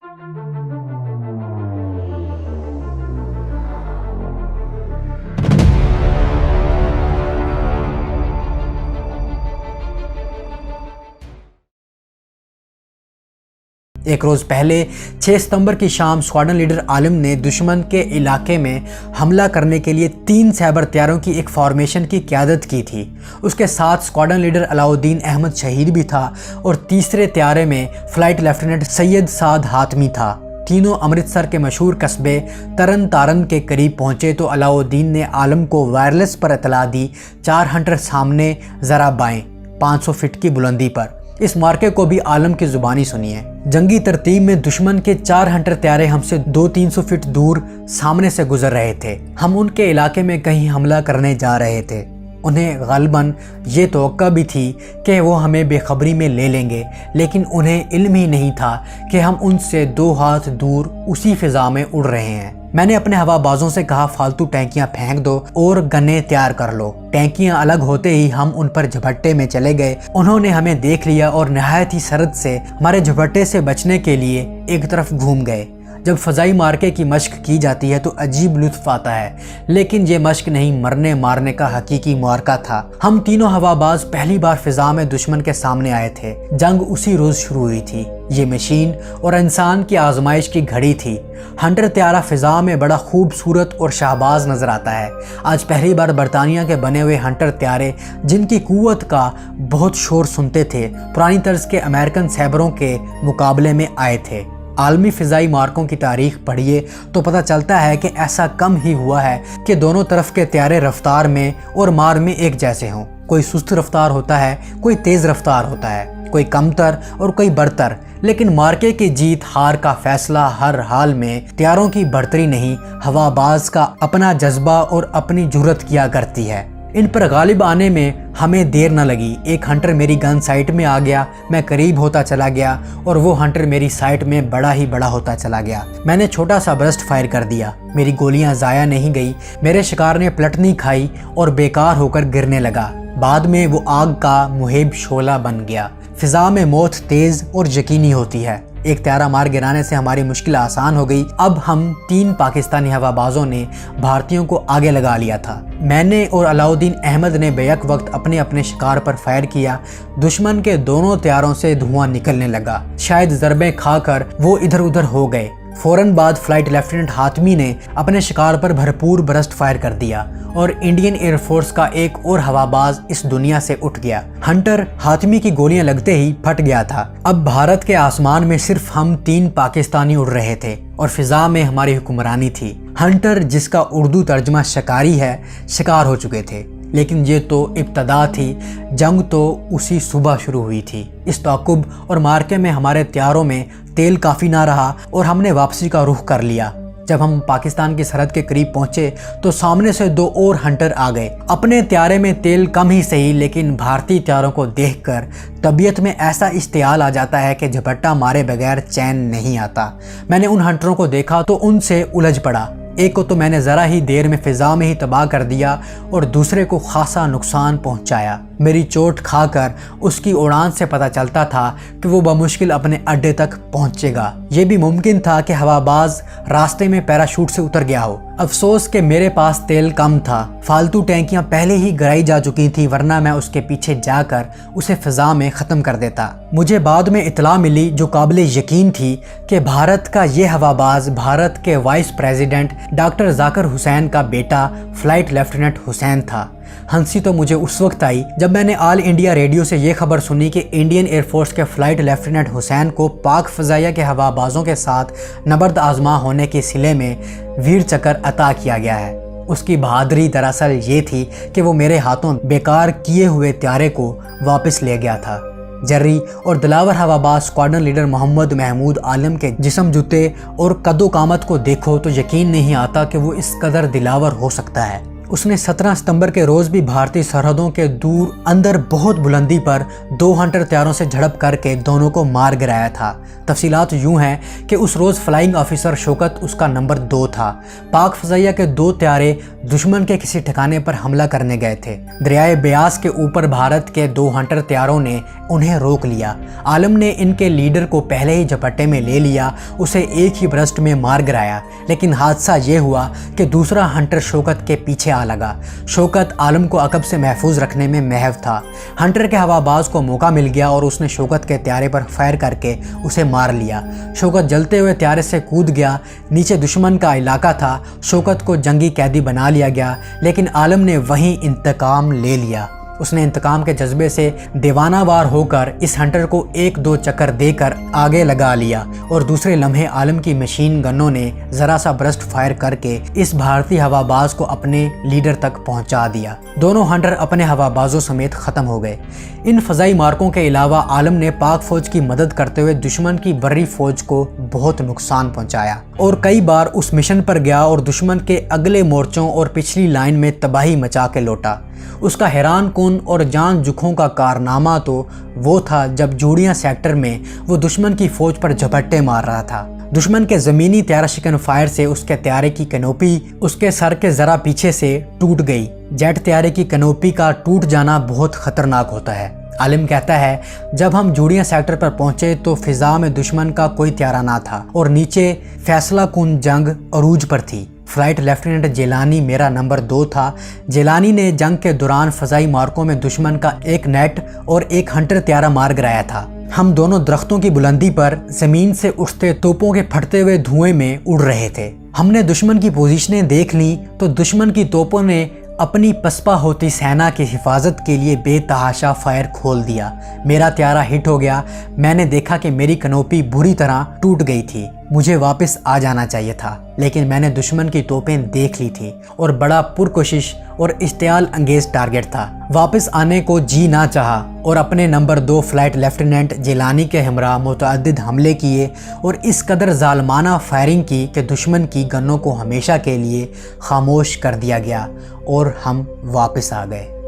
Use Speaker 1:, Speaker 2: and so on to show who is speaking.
Speaker 1: एक रोज़ पहले 6 सितंबर की शाम स्क्वाड्रन लीडर आलिम ने दुश्मन के इलाके में हमला करने के लिए 3 सैबर त्यारों की एक फॉर्मेशन की क़यादत की थी। उसके साथ स्क्वाड्रन लीडर अलाउद्दीन अहमद शहीद भी था और तीसरे त्यारे में फ़्लाइट लेफ्टिनेंट सैयद साद हातमी था। तीनों अमृतसर के मशहूर कस्बे तरन तारन के करीब पहुँचे तो अलाउद्दीन ने आलम को वायरलेस पर इतला दी, 4 हंटर सामने ज़रा बाएँ 500 फीट की बुलंदी पर। इस मार्के को भी आलम की ज़ुबानी सुनिए। जंगी तरतीब में दुश्मन के 4 हंटर त्यारे हमसे 200-300 फीट दूर सामने से गुजर रहे थे। हम उनके इलाके में कहीं हमला करने जा रहे थे। उन्हें ग़ालिबन ये तवक्का भी थी कि वो हमें बेखबरी में ले लेंगे, लेकिन उन्हें इल्म ही नहीं था कि हम उनसे 2 हाथ दूर उसी फ़िज़ा में उड़ रहे हैं। मैंने अपने हवाबाजों से कहा, फालतू टैंकियां फेंक दो और गन्ने तैयार कर लो। टैंकियां अलग होते ही हम उन पर झपट्टे में चले गए। उन्होंने हमें देख लिया और नहायत ही सरद से हमारे झपट्टे से बचने के लिए एक तरफ घूम गए। जब फ़ज़ाई मार्के की मश्क की जाती है तो अजीब लुत्फ़ आता है, लेकिन ये मश्क नहीं, मरने मारने का हकीकी मार्का था। हम तीनों हवाबाज पहली बार फ़िज़ा में दुश्मन के सामने आए थे। जंग उसी रोज़ शुरू हुई थी। ये मशीन और इंसान की आजमाइश की घड़ी थी। हंटर त्यारा फ़िज़ा में बड़ा खूबसूरत और शाहबाज नज़र आता है। आज पहली बार बरतानिया के बने हुए हंटर त्यारे, जिनकी क़ुव्वत का बहुत शोर सुनते थे, पुरानी तर्ज के अमेरिकन सैबरों के मुकाबले में आए थे। आलमी फ़िज़ाई मार्कों की तारीख पढ़िए तो पता चलता है कि ऐसा कम ही हुआ है कि दोनों तरफ के त्यारे रफ्तार में और मार में एक जैसे हों। कोई सुस्त रफ्तार होता है, कोई तेज़ रफ्तार होता है, कोई कमतर और कोई बरतर, लेकिन मार्के की जीत हार का फैसला हर हाल में त्यारों की बढ़तरी नहीं, हवाबाज का अपना जज्बा और अपनी जुर्रत किया करती है। इन पर गालिब आने में हमें देर न लगी। एक हंटर मेरी गन साइट में आ गया, मैं करीब होता चला गया और वो हंटर मेरी साइट में बड़ा ही बड़ा होता चला गया। मैंने छोटा सा बर्स्ट फायर कर दिया। मेरी गोलियां ज़ाया नहीं गई। मेरे शिकार ने पलटनी खाई और बेकार होकर गिरने लगा। बाद में वो आग का मुहेब शोला बन गया। फ़िज़ा में मौत तेज़ और यकीनी होती है। एक त्यारा मार गिराने से हमारी मुश्किल आसान हो गई। अब हम 3 पाकिस्तानी हवाबाजों ने भारतीयों को आगे लगा लिया था। मैंने और अलाउद्दीन अहमद ने बेयक वक्त अपने अपने शिकार पर फायर किया। दुश्मन के दोनों त्यारों से धुआं निकलने लगा। शायद ज़रबें खाकर वो इधर उधर हो गए। फ़ौरन बाद फ़्लाइट लेफ्टिनेंट हातमी ने अपने शिकार पर भरपूर बरस्ट फायर कर दिया और इंडियन एयरफोर्स का एक और हवाबाज इस दुनिया से उठ गया। हंटर हातमी की गोलियां लगते ही फट गया था। अब भारत के आसमान में सिर्फ हम 3 पाकिस्तानी उड़ रहे थे और फ़िज़ा में हमारी हुक्मरानी थी। हंटर, जिसका उर्दू तर्जमा शिकारी है, शिकार हो चुके थे, लेकिन ये तो इब्तदा थी। जंग तो उसी सुबह शुरू हुई थी। इस ताक़ुब और मार्के में हमारे त्यारों में तेल काफ़ी ना रहा और हमने वापसी का रुख कर लिया। जब हम पाकिस्तान की सरहद के करीब पहुंचे तो सामने से 2 और हंटर आ गए। अपने त्यारे में तेल कम ही सही, लेकिन भारतीय त्यारों को देखकर तबीयत में ऐसा इश्तियाल आ जाता है कि झपट्टा मारे बगैर चैन नहीं आता। मैंने उन हंटरों को देखा तो उनसे उलझ पड़ा। एक को तो मैंने ज़रा ही देर में फ़िज़ा में ही तबाह कर दिया और दूसरे को खासा नुकसान पहुंचाया। मेरी चोट खाकर उसकी उड़ान से पता चलता था कि वो बमुश्किल अपने अड्डे तक पहुंचेगा। ये भी मुमकिन था कि हवाबाज रास्ते में पैराशूट से उतर गया हो। अफसोस कि मेरे पास तेल कम था। फालतू टैंकियां पहले ही गिराई जा चुकी थी, वरना मैं उसके पीछे जाकर उसे फ़िज़ा में ख़त्म कर देता। मुझे बाद में इतला मिली, जो काबिल यकीन थी, कि भारत का ये हवाबाज भारत के vice president doctor Zakir Hussain का बेटा फ़्लाइट लेफ्टिनेंट हुसैन था। हंसी तो मुझे उस वक्त आई जब मैंने ऑल इंडिया रेडियो से ये खबर सुनी कि इंडियन एयरफोर्स के फ़्लाइट लेफ्टिनेंट हुसैन को पाक फ़ज़ाइया के हवाबाजों के साथ नबर्द आज़मा होने के सिले में वीर चक्र अता किया गया है। उसकी बहादुरी दरअसल ये थी कि वो मेरे हाथों बेकार किए हुए त्यारे को वापस ले गया था। जर्री और दिलावर हवाबाज स्क्वाड्रन लीडर मोहम्मद महमूद आलम के जिस्म जुते और कदो कामत को देखो तो यकीन नहीं आता कि वो इस कदर दिलावर हो सकता है। اس نے 17 ستمبر کے روز بھی بھارتی سرحدوں کے دور اندر بہت بلندی پر 2 ہنٹر طیاروں سے جھڑپ کر کے دونوں کو مار گرایا تھا۔ تفصیلات یوں ہیں کہ اس روز فلائنگ آفیسر شوکت اس کا نمبر 2 تھا۔ پاک فضائیہ کے 2 طیارے دشمن کے کسی ٹھکانے پر حملہ کرنے گئے تھے۔ دریائے بیاس کے اوپر بھارت کے 2 ہنٹر طیاروں نے انہیں روک لیا۔ عالم نے ان کے لیڈر کو پہلے ہی جھپٹے میں لے لیا، اسے ایک ہی برسٹ میں مار گرایا، لیکن حادثہ یہ ہوا کہ دوسرا ہنٹر شوکت کے پیچھے آ لگا۔ شوکت عالم کو عقب سے محفوظ رکھنے میں محو تھا۔ ہنٹر کے ہوا باز کو موقع مل گیا اور اس نے شوکت کے طیارے پر فائر کر کے اسے مار لیا۔ شوکت جلتے ہوئے طیارے سے کود گیا، نیچے دشمن کا علاقہ تھا۔ شوکت کو جنگی قیدی بنا لیا گیا، لیکن عالم نے وہیں انتقام لے لیا۔ اس نے انتقام کے جذبے سے دیوانہ وار ہو کر اس ہنٹر کو 1-2 چکر دے کر آگے لگا لیا، اور دوسرے لمحے عالم کی مشین گنوں نے ذرا سا برسٹ فائر کر کے اس بھارتی ہوا باز کو اپنے لیڈر تک پہنچا دیا۔ دونوں ہنٹر اپنے ہوا بازوں سمیت ختم ہو گئے۔ ان فضائی مارکوں کے علاوہ عالم نے پاک فوج کی مدد کرتے ہوئے دشمن کی بری فوج کو بہت نقصان پہنچایا، اور کئی بار اس مشن پر گیا اور دشمن کے اگلے مورچوں اور پچھلی لائن میں تباہی مچا کے لوٹا۔ اس کا حیران کن اور جان جکھوں کا کارنامہ تو وہ تھا جب جوڑیاں سیکٹر میں وہ دشمن کی فوج پر جھپٹے مار رہا تھا۔ دشمن کے زمینی طیارہ شکن فائر سے اس کے طیارے کی کنوپی اس کے سر کے ذرا پیچھے سے ٹوٹ گئی۔ جیٹ طیارے کی کنوپی کا ٹوٹ جانا بہت خطرناک ہوتا ہے۔ عالم کہتا ہے، جب ہم جوڑیاں سیکٹر پر پہنچے تو فضا میں دشمن کا کوئی طیارہ نہ تھا اور نیچے فیصلہ کن جنگ عروج پر تھی۔ فلائٹ لیفٹیننٹ جیلانی میرا نمبر 2 تھا۔ جیلانی نے جنگ کے دوران فضائی مارکوں میں دشمن کا ایک نیٹ اور ایک ہنٹر طیارہ مار گرایا تھا۔ ہم دونوں درختوں کی بلندی پر زمین سے اٹھتے توپوں کے پھٹتے ہوئے دھوئیں میں اڑ رہے تھے۔ ہم نے دشمن کی پوزیشنیں دیکھ لیں تو دشمن کی توپوں نے اپنی پسپا ہوتی سینا کی حفاظت کے لیے بے تحاشا فائر کھول دیا۔ میرا طیارہ ہٹ ہو گیا۔ میں نے دیکھا کہ میری کنوپی بری طرح ٹوٹ گئی تھی۔ مجھے واپس آ جانا چاہیے تھا، لیکن میں نے دشمن کی توپیں دیکھ لی تھی اور بڑا پرکشش اور اشتعال انگیز ٹارگٹ تھا۔ واپس آنے کو جی نہ چاہا اور اپنے نمبر 2 فلائٹ لیفٹیننٹ جیلانی کے ہمراہ متعدد حملے کیے اور اس قدر ظالمانہ فائرنگ کی کہ دشمن کی گنوں کو ہمیشہ کے لیے خاموش کر دیا گیا اور ہم واپس آ گئے۔